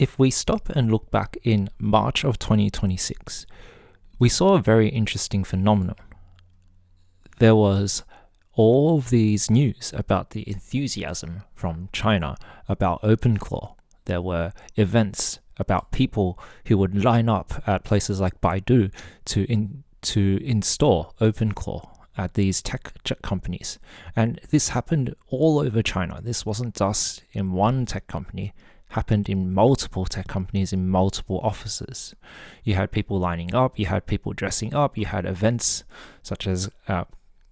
if we stop and look back in March of 2026, we saw a very interesting phenomenon. There was all of these news about the enthusiasm from China about OpenClaw. There were events about people who would line up at places like Baidu to install OpenClaw at these tech companies. And this happened all over China. This wasn't just in one tech company, happened in multiple tech companies in multiple offices. You had people lining up, you had people dressing up, you had events such as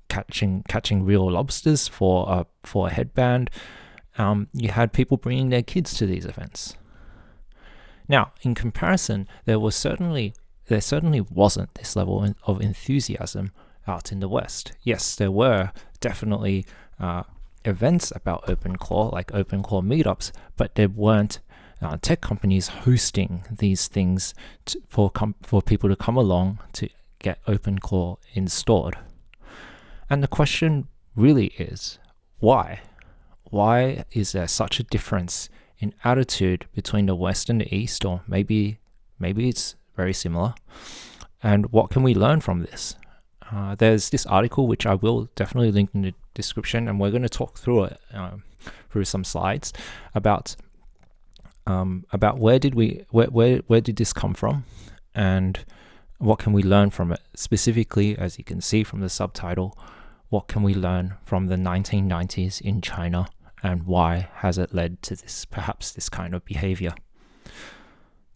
catching real lobsters for a headband. You had people bringing their kids to these events. Now, in comparison, there certainly wasn't this level of enthusiasm out in the West. Yes, there were definitely events about OpenClaw, like OpenClaw meetups, but there weren't tech companies hosting these things for people to come along to get OpenClaw installed. And the question really is, why? Why is there such a difference in attitude between the West and the East, or maybe it's very similar? And what can we learn from this? There's this article which I will definitely link in the description, and we're going to talk through it through some slides about where did this come from, and what can we learn from it. Specifically, as you can see from the subtitle, what can we learn from the 1990s in China, and why has it led to perhaps this kind of behavior?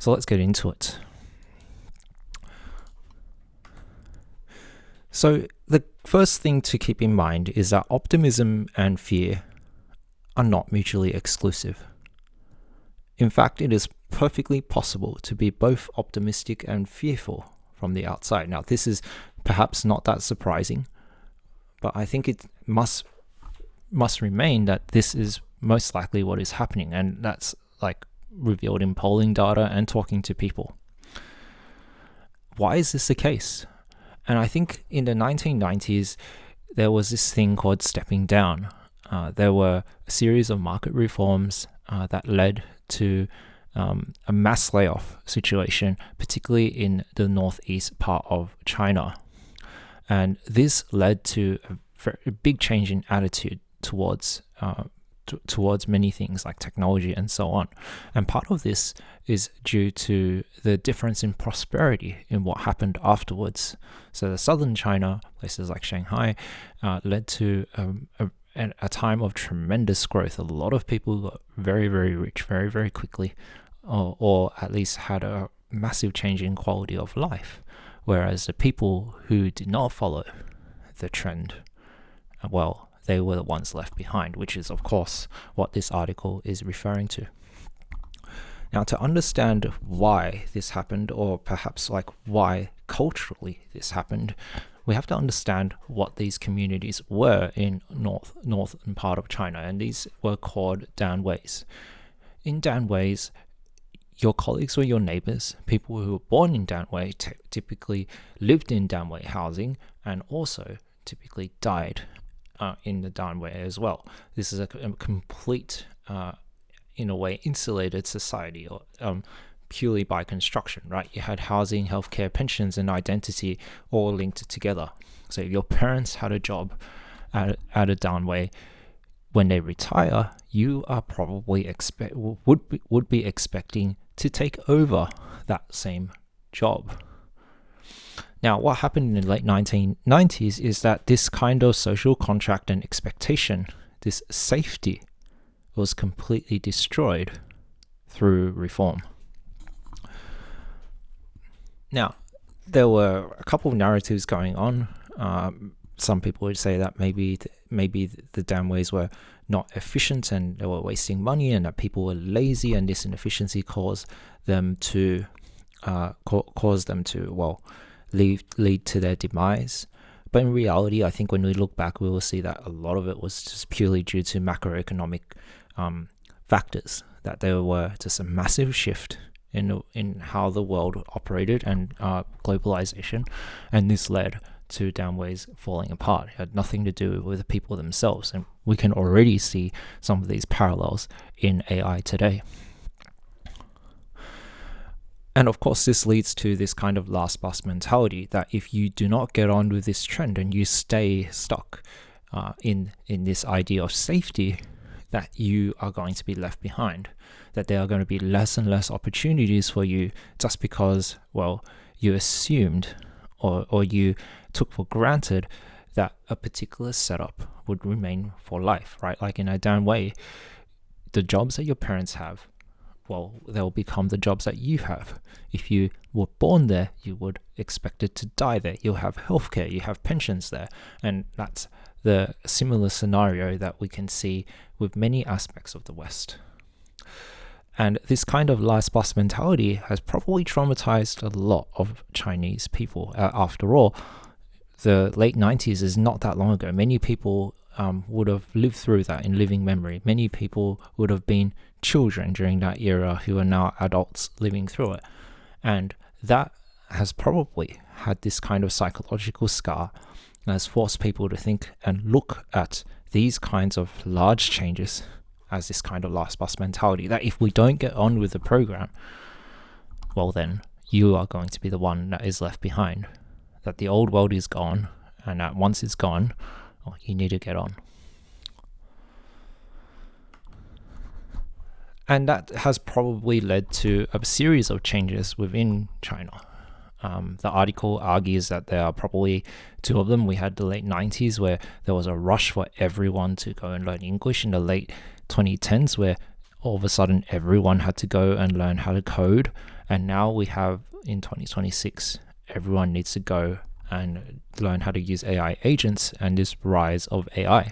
So let's get into it. So the first thing to keep in mind is that optimism and fear are not mutually exclusive. In fact, it is perfectly possible to be both optimistic and fearful from the outside. Now, this is perhaps not that surprising, but I think it must remain that this is most likely what is happening, and that's like revealed in polling data and talking to people. Why is this the case? And I think in the 1990s, there was this thing called stepping down. There were a series of market reforms that led to a mass layoff situation, particularly in the northeast part of China. And this led to a big change in attitude towards many things like technology and so on. And part of this is due to the difference in prosperity in what happened afterwards. So the southern China, places like Shanghai, led to a time of tremendous growth. A lot of people got very, very rich very, very quickly, or at least had a massive change in quality of life. Whereas the people who did not follow the trend, well, they were the ones left behind, which is, of course, what this article is referring to. Now, to understand why this happened, or perhaps like why culturally this happened, we have to understand what these communities were in northern part of China, and these were called Danweis. In Danweis, your colleagues were your neighbors. People who were born in Danwei typically lived in Danwei housing, and also typically died in the Danwei as well. This is a complete, in a way, insulated society, or purely by construction, right? You had housing, healthcare, pensions, and identity all linked together. So if your parents had a job at a Danwei, when they retire, you are probably would be expecting to take over that same job. Now, what happened in the late 1990s is that this kind of social contract and expectation, this safety, was completely destroyed through reform. Now, there were a couple of narratives going on. Some people would say that maybe the Danweis were not efficient and they were wasting money, and that people were lazy, and this inefficiency caused them to lead to their demise. But in reality, I think when we look back, we will see that a lot of it was just purely due to macroeconomic factors, that there were just a massive shift in how the world operated and globalization, and this led to Danweis falling apart. It had nothing to do with the people themselves, and we can already see some of these parallels in AI today. And of course, this leads to this kind of last bus mentality that if you do not get on with this trend and you stay stuck in this idea of safety, that you are going to be left behind, that there are going to be less and less opportunities for you just because, well, you assumed or you took for granted that a particular setup would remain for life, right? Like in a Danwei, the jobs that your parents have, well, they'll become the jobs that you have. If you were born there, you would expected to die there. You'll have healthcare, you have pensions there. And that's the similar scenario that we can see with many aspects of the West. And this kind of last bus mentality has probably traumatized a lot of Chinese people. After all, the late 90s is not that long ago. Many people would have lived through that in living memory. Many people would have been children during that era who are now adults living through it. And that has probably had this kind of psychological scar and has forced people to think and look at these kinds of large changes as this kind of last bus mentality, that if we don't get on with the program, well then you are going to be the one that is left behind. That the old world is gone, and that once it's gone, well, you need to get on. And that has probably led to a series of changes within China. The article argues that there are probably two of them. We had the late 90s where there was a rush for everyone to go and learn English, in the late 2010s where all of a sudden everyone had to go and learn how to code. And now we have in 2026, everyone needs to go and learn how to use AI agents and this rise of AI.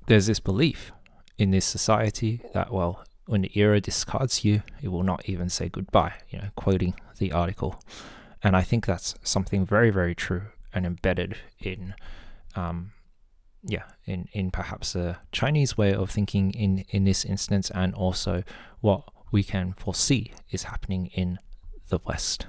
There's this belief in this society that, well, when the era discards you, it will not even say goodbye, quoting the article. And I think that's something very, very true and embedded in perhaps a Chinese way of thinking in this instance, and also what we can foresee is happening in the West.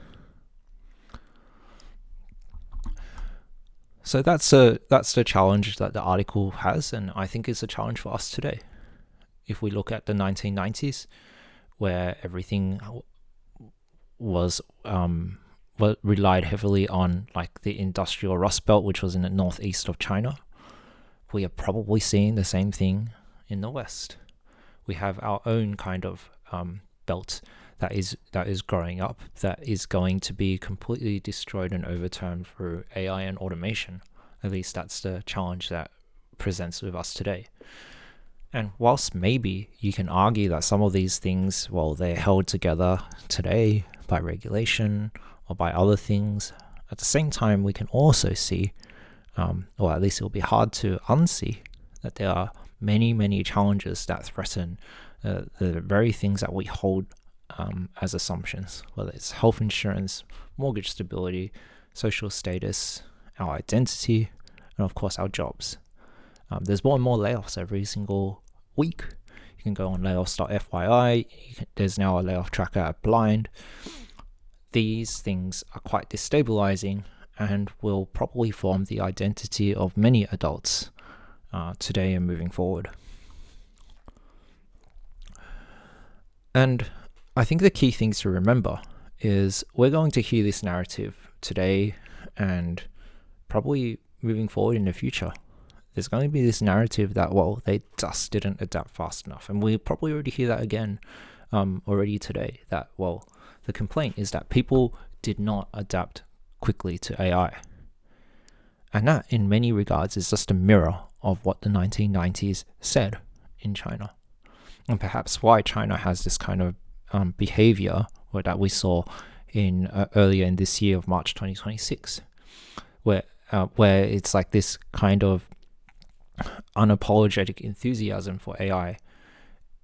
So that's the challenge that the article has, and I think it's a challenge for us today. If we look at the 1990s, where everything was relied heavily on like the industrial Rust Belt, which was in the northeast of China, we are probably seeing the same thing in the West. We have our own kind of belt that is growing up, that is going to be completely destroyed and overturned through AI and automation. At least that's the challenge that presents with us today. And whilst maybe you can argue that some of these things, well, they're held together today by regulation or by other things, at the same time, we can also see, or at least it will be hard to unsee, that there are many, many challenges that threaten the very things that we hold as assumptions, whether it's health insurance, mortgage stability, social status, our identity, and of course our jobs. There's more and more layoffs every single week. You can go on layoffs.fyi. There's now a layoff tracker at Blind. These things are quite destabilizing and will probably form the identity of many adults today and moving forward. And I think the key things to remember is we're going to hear this narrative today and probably moving forward in the future. There's going to be this narrative that, well, they just didn't adapt fast enough. And we probably already hear that again already today, that, well, the complaint is that people did not adapt quickly to AI. And that, in many regards, is just a mirror of what the 1990s said in China. And perhaps why China has this kind of behavior or that we saw in earlier in this year of March 2026, where it's like this kind of unapologetic enthusiasm for AI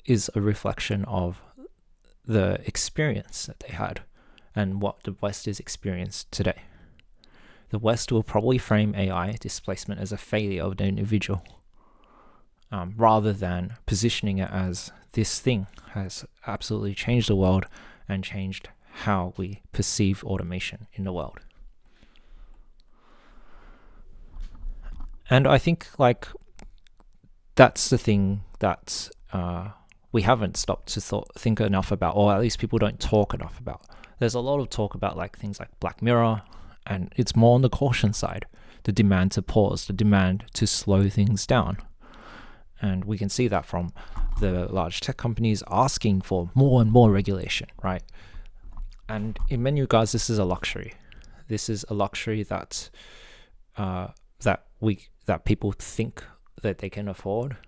is a reflection of the experience that they had and what the West is experienced today. The West will probably frame AI displacement as a failure of the individual, rather than positioning it as this thing has absolutely changed the world and changed how we perceive automation in the world. And I think like that's the thing that we haven't stopped to think enough about, or at least people don't talk enough about. There's a lot of talk about like things like Black Mirror, and it's more on the caution side, the demand to pause, the demand to slow things down. And we can see that from the large tech companies asking for more and more regulation, right? And in many regards, this is a luxury. This is a luxury that that people think that they can afford.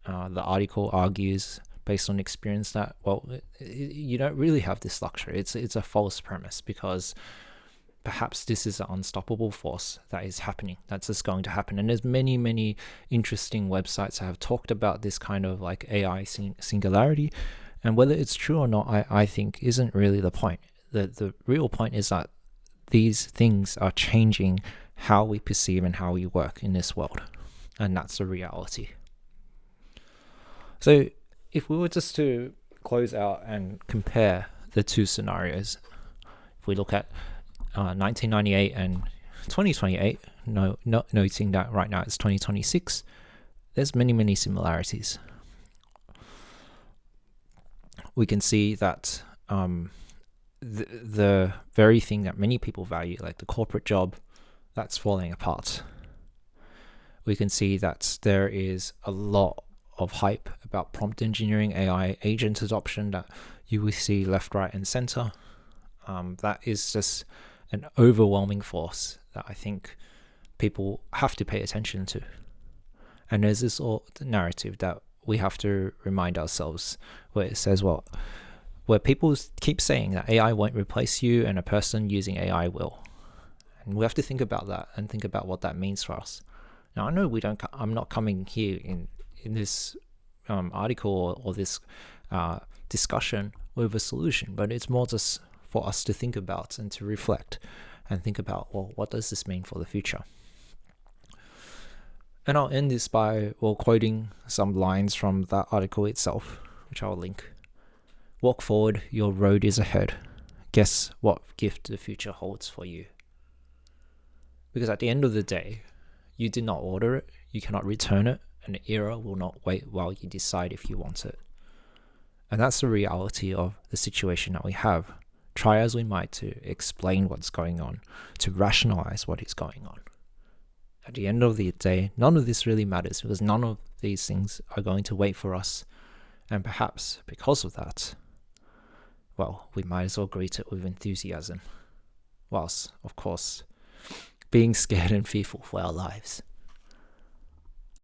The article argues, based on experience, that, well, you don't really have this luxury. It's a false premise, because perhaps this is an unstoppable force that is happening, that's just going to happen. And there's many interesting websites that have talked about this kind of like AI singularity, and whether it's true or not, I think isn't really the point. The real point is that these things are changing how we perceive and how we work in this world, and that's the reality. So if we were just to close out and compare the two scenarios, if we look at 1998 and 2028, noting that right now it's 2026, there's many similarities. We can see that the very thing that many people value, like the corporate job, that's falling apart. We can see that there is a lot of hype about prompt engineering, AI agent adoption that you will see left, right, and center. That is just an overwhelming force that I think people have to pay attention to. And there's this narrative that we have to remind ourselves, where it says, well, where people keep saying that AI won't replace you and a person using AI will. And we have to think about that and think about what that means for us. Now, I know I'm not coming here in this article or this discussion with a solution, but it's more just for us to think about and to reflect and think about, well, what does this mean for the future? And I'll end this by, well, quoting some lines from that article itself, which I'll link. Walk forward, your road is ahead. Guess what gift the future holds for you. Because at the end of the day, you did not order it, you cannot return it, and the era will not wait while you decide if you want it. And that's the reality of the situation that we have. Try as we might to explain what's going on, to rationalize what is going on. At the end of the day, none of this really matters, because none of these things are going to wait for us. And perhaps because of that, well, we might as well greet it with enthusiasm, whilst, of course, being scared and fearful for our lives.